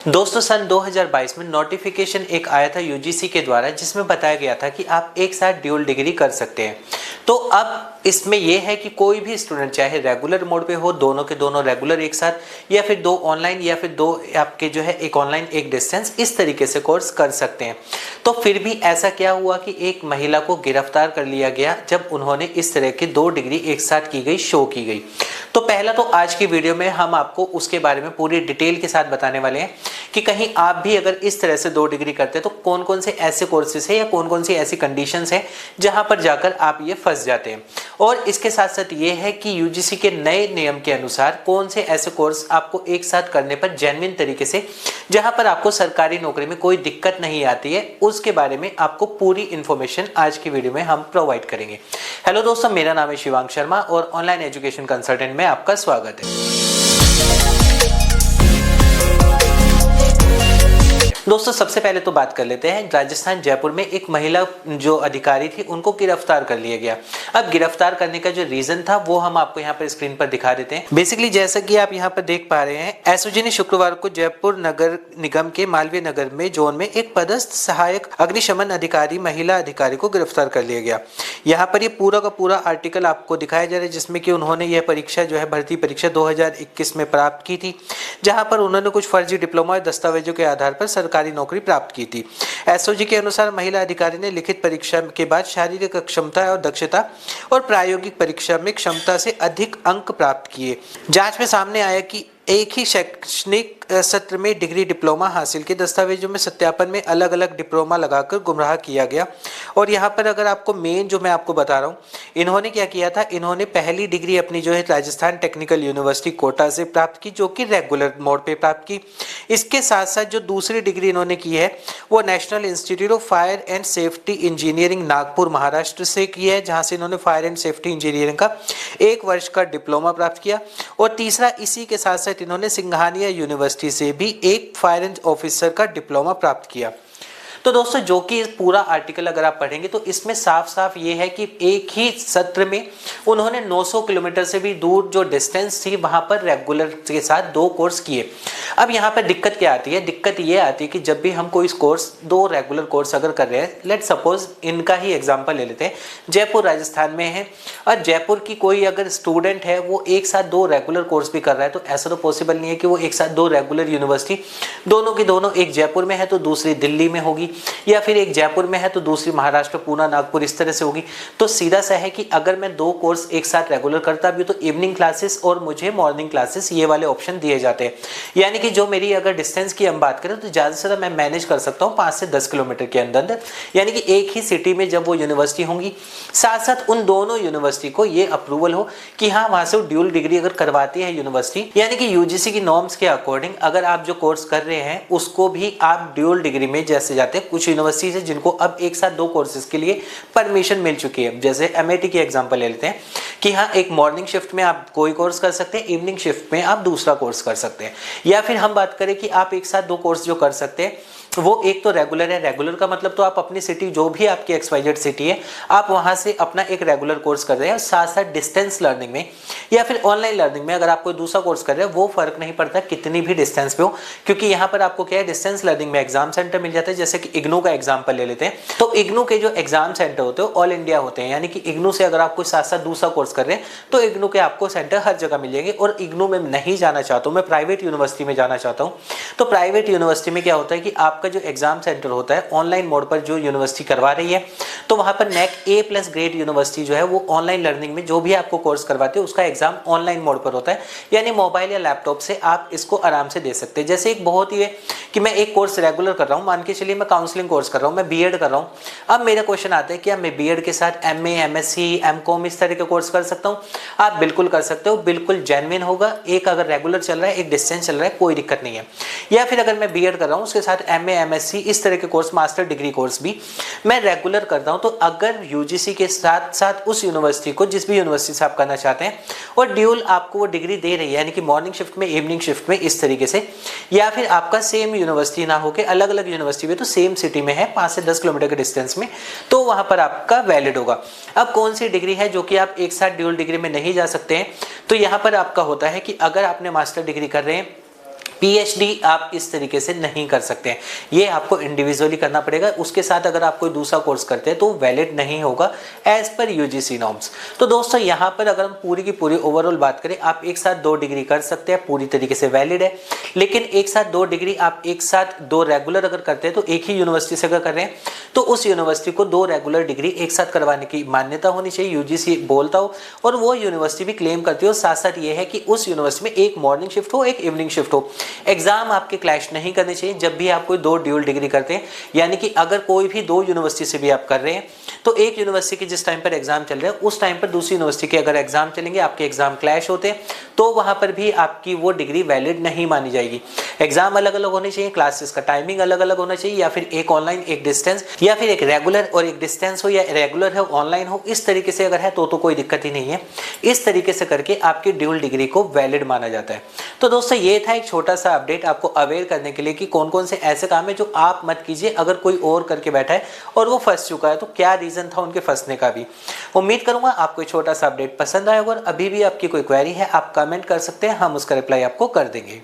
दोस्तों सन 2022 में नोटिफिकेशन एक आया था यूजीसी के द्वारा जिसमें बताया गया था कि आप एक साथ ड्यूल डिग्री कर सकते हैं। तो अब इसमें यह है कि कोई भी स्टूडेंट चाहे रेगुलर मोड पे हो, दोनों के दोनों रेगुलर एक साथ, या फिर दो ऑनलाइन या फिर दो आपके जो है एक ऑनलाइन एक डिस्टेंस, इस तरीके से कोर्स कर सकते हैं। तो फिर भी ऐसा क्या हुआ कि एक महिला को गिरफ्तार कर लिया गया जब उन्होंने इस तरह की दो डिग्री एक साथ की गई, शो की गई। तो पहला तो आज की वीडियो में हम आपको उसके बारे में पूरी डिटेल के साथ बताने वाले हैं कि कहीं आप भी अगर इस तरह से दो डिग्री करते हैं तो कौन कौन से ऐसे कोर्सेज है या कौन कौन सी ऐसी कंडीशंस है जहां पर जाकर आप ये फंस जाते हैं। और इसके साथ साथ ये है कि यूजीसी के नए नियम के अनुसार कौन से ऐसे कोर्स आपको एक साथ करने पर जेन्युइन तरीके से, जहां पर आपको सरकारी नौकरी में कोई दिक्कत नहीं आती है, उसके बारे में आपको पूरी इंफॉर्मेशन आज की वीडियो में हम प्रोवाइड करेंगे। हेलो दोस्तों, मेरा नाम है शिवांग शर्मा और ऑनलाइन एजुकेशन कंसल्टेंट में आपका स्वागत है। दोस्तों सबसे पहले तो बात कर लेते हैं, राजस्थान जयपुर में एक महिला जो अधिकारी थी उनको गिरफ्तार कर लिया गया। अब गिरफ्तार करने का जो रीजन था वो हम आपको यहाँ पर स्क्रीन पर दिखा देते हैं। बेसिकली जैसा कि आप यहाँ पर देख पा रहे हैं, एसओजी ने शुक्रवार को जयपुर नगर निगम के मालवीय नगर में जोन में एक पदस्थ सहायक अग्निशमन अधिकारी महिला अधिकारी को गिरफ्तार कर लिया गया। यहाँ पर ये पूरा का पूरा आर्टिकल आपको दिखाया जा रहा है जिसमें कि उन्होंने यह परीक्षा जो है भर्ती परीक्षा 2021 में प्राप्त की थी, जहां पर उन्होंने कुछ फर्जी डिप्लोमा और दस्तावेजों के आधार पर सरकारी नौकरी प्राप्त की थी। एसओजी के अनुसार महिला अधिकारी ने लिखित परीक्षा के बाद शारीरिक क्षमता और दक्षता और प्रायोगिक परीक्षा में क्षमता से अधिक अंक प्राप्त किए। जांच में सामने आया कि एक ही शैक्षणिक सत्र में डिग्री डिप्लोमा हासिल के दस्तावेजों में सत्यापन में अलग अलग डिप्लोमा लगाकर गुमराह किया गया। और यहाँ पर अगर आपको मेन जो मैं आपको बता रहा हूँ, इन्होंने क्या किया था, इन्होंने पहली डिग्री अपनी जो है राजस्थान टेक्निकल यूनिवर्सिटी कोटा से प्राप्त की, जो कि रेगुलर मोड पे प्राप्त की। इसके साथ साथ जो दूसरी डिग्री इन्होंने की है वो national institute of fire and safety engineering Nagpur Maharashtra से की है, जहाँ से इन्होंने फायर एंड सेफ्टी इंजीनियरिंग का 1 वर्ष का डिप्लोमा प्राप्त किया। और तीसरा, इसी के साथ साथ इन्होंने सिंघानिया यूनिवर्सिटी से भी एक फायर एंड ऑफिसर का डिप्लोमा प्राप्त किया। तो दोस्तों जो कि पूरा आर्टिकल अगर आप पढ़ेंगे तो इसमें साफ साफ ये है कि एक ही सत्र में उन्होंने 900 किलोमीटर से भी दूर जो डिस्टेंस थी वहां पर रेगुलर के साथ 2 कोर्स किए। अब यहाँ पर दिक्कत क्या आती है, दिक्कत ये आती है कि जब भी हम कोई कोर्स 2 रेगुलर कोर्स अगर कर रहे हैं, लेट सपोज इनका ही एग्जाम्पल ले लेते हैं, जयपुर राजस्थान में है और जयपुर की कोई अगर स्टूडेंट है वो एक साथ 2 रेगुलर कोर्स भी कर रहा है, तो ऐसा तो पॉसिबल नहीं है कि वो एक साथ 2 रेगुलर यूनिवर्सिटी, दोनों की दोनों, एक जयपुर में है तो दूसरी दिल्ली में होगी, या फिर एक जयपुर में है तो दूसरी महाराष्ट्र पूना नागपुर इस तरह से होगी। तो सीधा सा है कि अगर मैं 2 कोर्स एक साथ रेगुलर करता भी तो इवनिंग क्लासेस और मुझे मॉर्निंग क्लासेस ये वाले ऑप्शन दिए जाते हैं। यानी कि जो मेरी अगर डिस्टेंस की हम बात करें तो ज़्यादा से ज़्यादा मैं मैनेज कर सकता हूँ 5 से 10 किलोमीटर के अंदर, यानी कि एक ही सिटी में जब वो यूनिवर्सिटी होंगी, साथ साथ उन दोनों यूनिवर्सिटी को ये अप्रूवल हो कि हाँ वहाँ से वो ड्यूल डिग्री अगर करवाती है यूनिवर्सिटी, यानी कि यूजीसी की नॉर्म्स के अकॉर्डिंग अगर आप जो कोर्स कर रहे हैं उसको भी आप ड्यूल डिग्री में जैसे जाते हैं। कुछ यूनिवर्सिटी है जिनको अब एक साथ 2 कोर्सेज के लिए परमिशन मिल चुकी है, जैसे एमआईटी की एग्जांपल ले लेते हैं कि हाँ एक मॉर्निंग शिफ्ट में आप कोई कोर्स कर सकते हैं, इवनिंग शिफ्ट में आप दूसरा कोर्स कर सकते हैं। या फिर हम बात करें कि आप एक साथ 2 कोर्स जो कर सकते हैं वो एक तो रेगुलर है, रेगुलर का मतलब तो आप अपनी सिटी जो भी आपकी XYZ सिटी है आप वहां से अपना एक रेगुलर कोर्स कर रहे हैं, और साथ साथ डिस्टेंस लर्निंग में या फिर ऑनलाइन लर्निंग में अगर आप कोई दूसरा कोर्स कर रहे हैं वो फर्क नहीं पड़ता कितनी भी डिस्टेंस पे हो, क्योंकि यहाँ पर आपको क्या है डिस्टेंस लर्निंग में एग्जाम सेंटर मिल जाता है। जैसे कि इग्नू का एग्जाम्पल ले लेते हैं, तो इग्नू के जो एग्जाम सेंटर होते हैं ऑल इंडिया होते हैं, यानी कि इग्नू से अगर आप कोई साथ साथ दूसरा कोर्स कर रहे हैं तो इग्नू के आपको सेंटर हर जगह मिल जाएंगे। और इग्नू में नहीं जाना चाहता हूँ, मैं प्राइवेट यूनिवर्सिटी में जाना चाहता हूँ, तो प्राइवेट यूनिवर्सिटी में क्या होता है कि आपका जो एग्जाम सेंटर होता है ऑनलाइन मोड पर जो यूनिवर्सिटी करवा रही है, तो वहां पर नेक A+ ग्रेड यूनिवर्सिटी जो है वो ऑनलाइन लर्निंग में जो भी आपको कोर्स करवाते हैं उसका एग्जाम ऑनलाइन मोड पर होता है, यानी मोबाइल या लैपटॉप से आप इसको आराम से दे सकते हैं। जैसे एक बहुत ही है कि मैं एक कोर्स रेगुलर कर रहा हूं, मान के चलिए मैं काउंसलिंग कोर्स कर रहा हूं, मैं बीएड कर रहा हूं। अब मेरा क्वेश्चन आता है कि मैं बीएड के साथ MA MSc MCOM इस तरह के कोर्स कर सकता हूं? आप बिल्कुल कर सकते हो, बिल्कुल जेन्युइन होगा। एक अगर रेगुलर चल रहा है, एक डिस्टेंस चल रहा है, कोई दिक्कत नहीं है। या फिर अगर मैं बीएड कर रहा हूं उसके साथ MA MSc इस तरह के कोर्स, मास्टर डिग्री कोर्स भी मैं रेगुलर करता हूं, तो अगर यूजीसी के साथ साथ उस यूनिवर्सिटी को, जिस भी यूनिवर्सिटी से आप करना चाहते हैं, और ड्यूल आपको वो डिग्री दे रही है, यानी कि मॉर्निंग शिफ्ट में इवनिंग शिफ्ट में इस तरीके से, या फिर आपका सेम यूनिवर्सिटी ना होकर अलग अलग यूनिवर्सिटी में तो सेम सिटी में है 5 से 10 किलोमीटर के डिस्टेंस में, तो वहां पर आपका वैलिड होगा। अब कौन सी डिग्री है जो कि आप एक साथ ड्यूल डिग्री में नहीं जा सकते हैं, तो यहां पर आपका होता है कि अगर आपने मास्टर डिग्री कर रहे हैं पीएचडी आप इस तरीके से नहीं कर सकते हैं, ये आपको इंडिविजुअली करना पड़ेगा। उसके साथ अगर आप कोई दूसरा कोर्स करते हैं तो वैलिड नहीं होगा एज पर यूजीसी नॉर्म्स। तो दोस्तों यहाँ पर अगर हम पूरी की पूरी ओवरऑल बात करें, आप एक साथ 2 डिग्री कर सकते हैं, पूरी तरीके से वैलिड है। लेकिन एक साथ 2 डिग्री आप एक साथ 2 रेगुलर अगर करते हैं तो एक ही यूनिवर्सिटी से अगर कर रहे हैं तो उस यूनिवर्सिटी को 2 रेगुलर डिग्री एक साथ करवाने की मान्यता होनी चाहिए, यूजीसी बोलता हो और वो यूनिवर्सिटी भी क्लेम करती हो। साथ साथ ये है कि उस यूनिवर्सिटी में एक मॉर्निंग शिफ्ट हो, एक इवनिंग शिफ्ट हो। एग्जाम आपके क्लैश नहीं करने चाहिए जब भी आप कोई 2 ड्यूल डिग्री करते हैं, यानी कि अगर कोई भी 2 यूनिवर्सिटी से भी आप कर रहे हैं तो एक यूनिवर्सिटी के जिस टाइम पर एग्जाम चल रहे हैं उस टाइम पर दूसरी यूनिवर्सिटी के अगर एग्जाम चलेंगे, आपके एग्जाम क्लैश होते हैं तो वहां पर भी आपकी वो डिग्री वैलिड नहीं मानी जाएगी। एग्जाम अलग अलग होने चाहिए, क्लासेस का टाइमिंग अलग अलग होना चाहिए, या फिर एक ऑनलाइन एक डिस्टेंस, या फिर एक रेगुलर और एक डिस्टेंस हो, या रेगुलर है ऑनलाइन हो। इस तरीके से अगर है तो कोई दिक्कत ही नहीं है। इस तरीके से करके आपकी ड्यूल डिग्री को वैलिड माना जाता है। तो दोस्तों ये था एक छोटा सा अपडेट आपको अवेयर करने के लिए कि कौन कौन से ऐसे काम है जो आप मत कीजिए। अगर कोई और करके बैठा है और वो फंस चुका है तो क्या रीजन था उनके फंसने का भी। उम्मीद करूंगा आपको छोटा सा अपडेट पसंद आया होगा। अभी भी आपकी कोई क्वेरी है आप कमेंट कर सकते हैं, हम उसका रिप्लाई आपको कर देंगे।